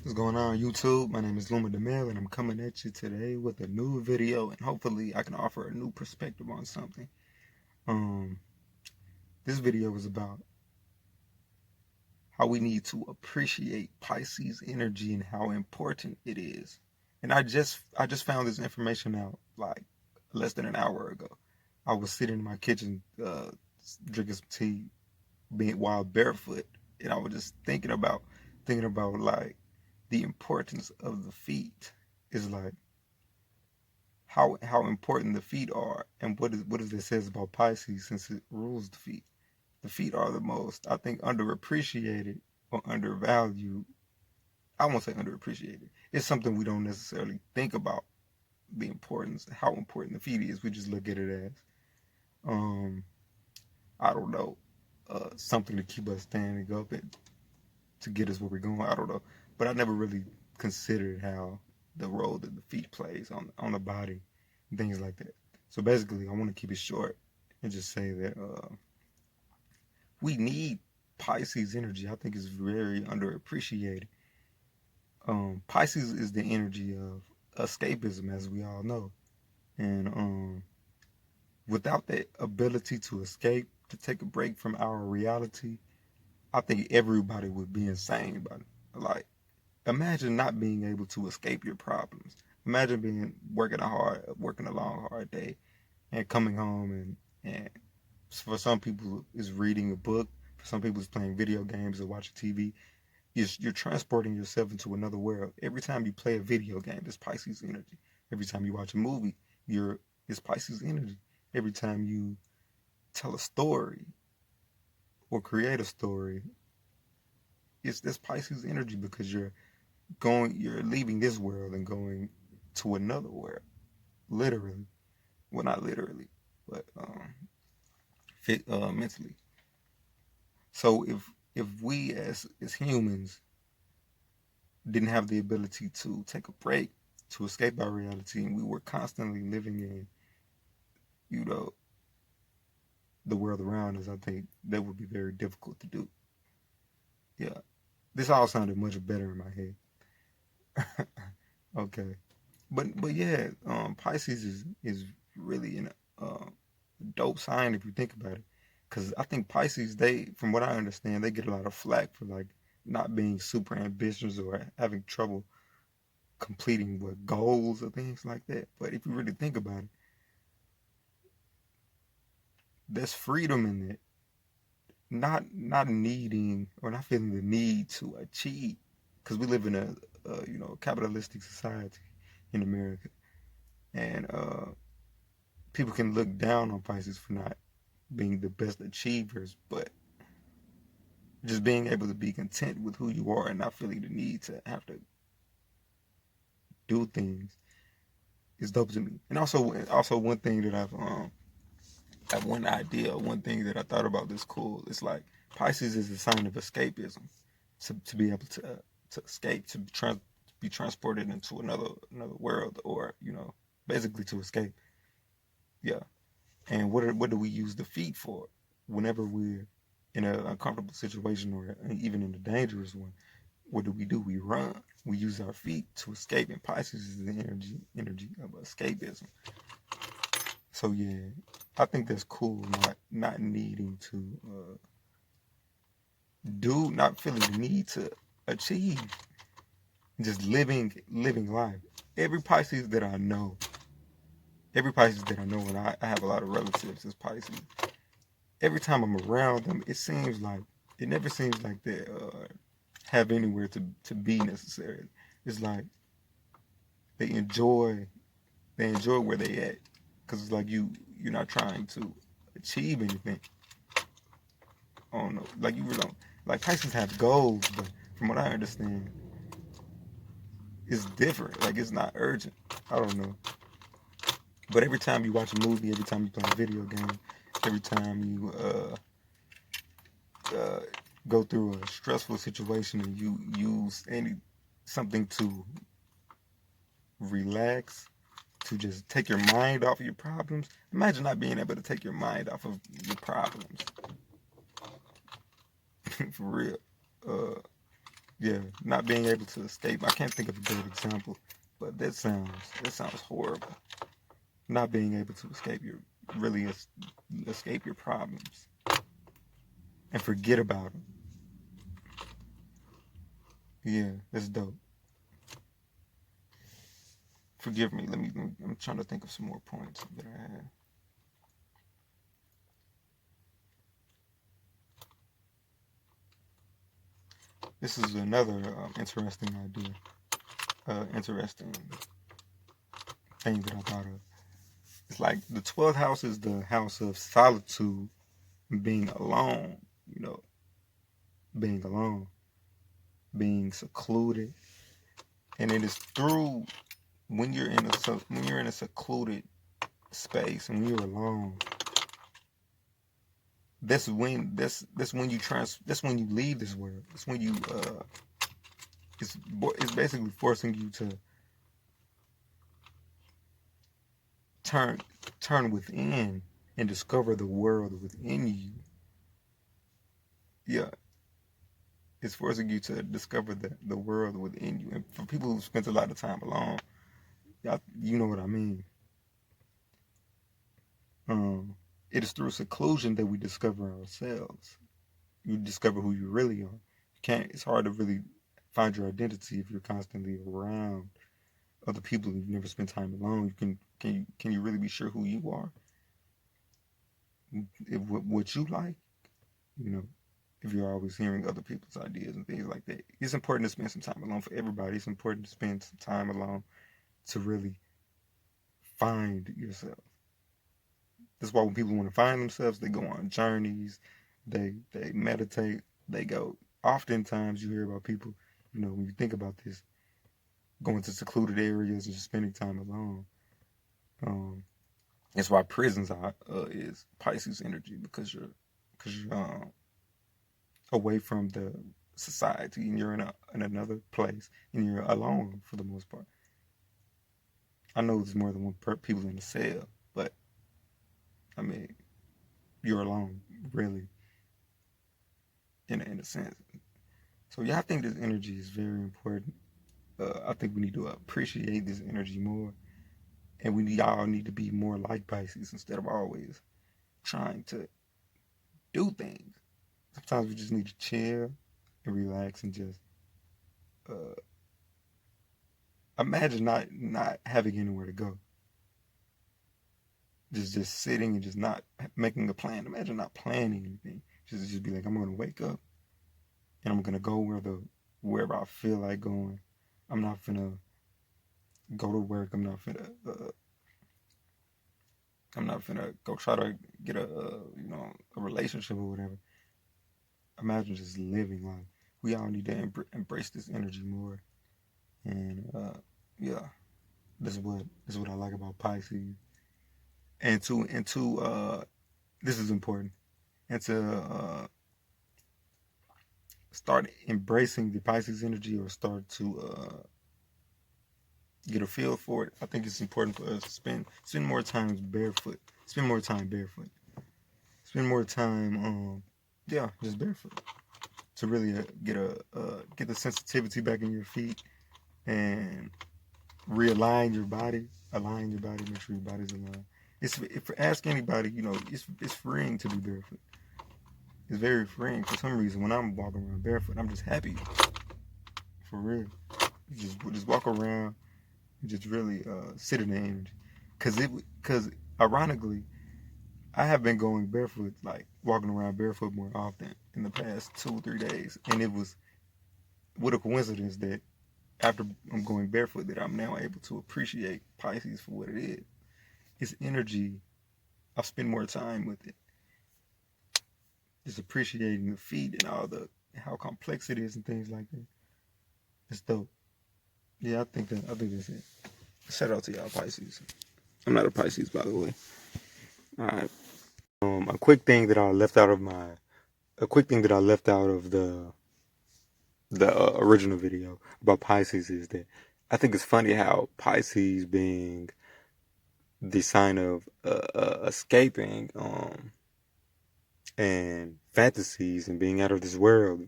What's going on, YouTube? My name is Luma DeMille, and I'm coming at you today with a new video, and hopefully I can offer a new perspective on something. Um, this video is about how we need to appreciate Pisces energy and how important it is. And I just found this information out like less than an hour ago. I was sitting in my kitchen, drinking some tea, being while barefoot, and I was just thinking about like the importance of the feet. Is like how important the feet are, and what it says about Pisces since it rules the feet. The feet are the most, I think, underappreciated or undervalued. I won't say underappreciated. It's something we don't necessarily think about, the importance, how important the feet is. We just look at it as, um, I don't know, something to keep us standing up and to get us where we're going. I don't know, but I never really considered how the role that the feet plays on the body and things like that. So basically, I want to keep it short and just say that we need Pisces energy. I think it's very underappreciated. Pisces is the energy of escapism, as we all know, and without that ability to escape, to take a break from our reality, I think everybody would be insane about it. Like, imagine not being able to escape your problems. Imagine being working a long, hard day, and coming home and for some people is reading a book. For some people, it's playing video games or watching TV. You're transporting yourself into another world. Every time you play a video game, it's Pisces energy. Every time you watch a movie, it's Pisces energy. Every time you tell a story or create a story, it's this Pisces energy because you're leaving this world and going to another world, literally. Well, not literally, but mentally. So if we as humans didn't have the ability to take a break, to escape our reality, and we were constantly living in, you know, the world around us, I think that would be very difficult to do. Yeah, this all sounded much better in my head. Okay, but yeah, Pisces is really an dope sign if you think about it, because I think Pisces, from what I understand, they get a lot of flack for like not being super ambitious or having trouble completing what goals or things like that. But if you really think about it, there's freedom in it. Not needing or not feeling the need to achieve, because we live in a capitalistic society in America, and people can look down on Pisces for not being the best achievers, but just being able to be content with who you are and not feeling the need to have to do things is dope to me. And also one thing that have one idea, one thing that I thought about that's cool. It's like Pisces is a sign of escapism, to be able to escape, be transported into another world, or basically to escape. Yeah. And what do we use the feet for? Whenever we're in an uncomfortable situation or even in a dangerous one, what do? We run. We use our feet to escape. And Pisces is the energy of escapism. So yeah, I think that's cool. Not needing to not feeling the need to achieve, just living life. Every Pisces that I know, every Pisces that I know, and I have a lot of relatives as Pisces. Every time I'm around them, it never seems like they have anywhere to be necessarily. It's like they enjoy where they at, because it's like you're not trying to achieve anything. I don't know, like you really don't. Like Pisces have goals, but from what I understand, it's different. Like it's not urgent. I don't know. But every time you watch a movie, every time you play a video game, every time you uh, go through a stressful situation and you use something to relax, to just take your mind off of your problems. Imagine not being able to take your mind off of your problems. For real. Yeah, not being able to escape. I can't think of a good example, but that sounds horrible. Not being able to escape your problems and forget about them. Yeah, that's dope. Forgive me. I'm trying to think of some more points that I had. This is another interesting idea. Interesting thing that I thought of. It's like the 12th house is the house of solitude, being alone. You know, being alone, being secluded, and it is through when you're in a secluded space and you're alone. That's when that's when you leave this world. That's when you it's basically forcing you to turn turn within and discover the world within you. Yeah, it's forcing you to discover the world within you. And for people who spent a lot of time alone, you know what I mean. Um, it is through seclusion that we discover ourselves. You discover who you really are. You can't. It's hard to really find your identity if you're constantly around other people and you've never spent time alone. Can you really be sure who you are? What you like? You know, if you're always hearing other people's ideas and things like that, it's important to spend some time alone for everybody. It's important to spend some time alone to really find yourself. That's why when people want to find themselves, they go on journeys, they meditate, they go. Oftentimes, you hear about people, you know, when you think about this, going to secluded areas and just spending time alone. Um, that's why prisons is Pisces energy because you're away from the society and you're in another place and you're alone for the most part. I know there's more than one people in the cell, but I mean, you're alone, really, in a sense. So yeah, I think this energy is very important. I think we need to appreciate this energy more, and all need to be more like Pisces instead of always trying to do things. Sometimes we just need to chill and relax and just uh, imagine not having anywhere to go. Just sitting and just not making a plan. Imagine not planning anything. Just be like, I'm gonna wake up and I'm gonna go wherever I feel like going. I'm not gonna go to work. I'm not gonna go try to get a relationship or whatever. Imagine just living life. We all need to embrace this energy more. And yeah, this is what I like about Pisces. And to this is important. And to start embracing the Pisces energy or start to get a feel for it. I think it's important for us to spend more time barefoot. Spend more time barefoot. Spend more time yeah, just barefoot to really get the sensitivity back in your feet and realign your body, align your body, make sure your body's aligned. If ask anybody, you know, it's freeing to be barefoot. It's very freeing for some reason. When I'm walking around barefoot, I'm just happy, for real. Just walk around and just really sit in the energy. Cause ironically, I have been going barefoot, like walking around barefoot more often in the past 2 or 3 days, and it was what a coincidence that after I'm going barefoot that I'm now able to appreciate Pisces for what it is. It's energy. I've spent more time with it, just appreciating the feet and all the how complex it is and things like that. It's dope. Yeah, I think that's it. Shout out to y'all Pisces. I'm not a Pisces, by the way. All right. A quick thing that I left out of the original video about Pisces is that I think it's funny how Pisces being the sign of escaping and fantasies and being out of this world,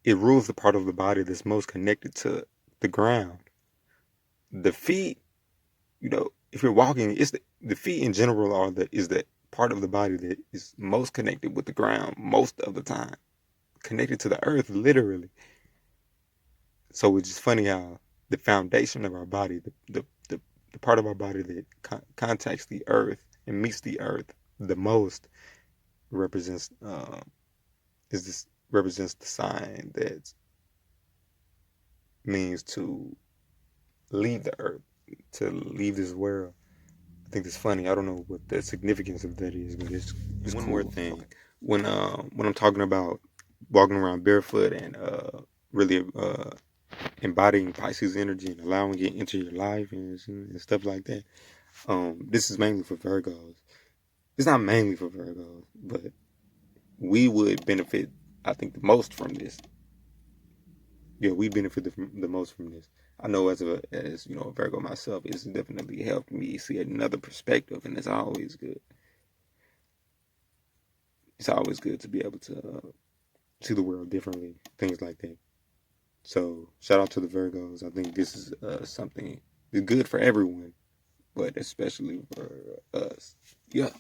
it rules the part of the body that's most connected to the ground. The feet, if you're walking, it's the feet in general is the part of the body that is most connected with the ground most of the time, connected to the earth, literally. So it's just funny how the foundation of our body, the part of our body that contacts the earth and meets the earth the most, represents represents the sign that means to leave the earth, to leave this world. I think it's funny. I don't know what the significance of that is, but it's one cool. More thing. Okay. When I'm talking about walking around barefoot and really embodying Pisces energy and allowing it into your life and stuff like that, this is mainly for Virgos. It's not mainly for Virgos, but we would benefit, I think, the most from this. Yeah, we benefit the most from this. I know as a Virgo myself, it's definitely helped me see another perspective, and it's always good. It's always good to be able to see the world differently, things like that. So shout out to the Virgos. I think this is something good for everyone, but especially for us. Yeah.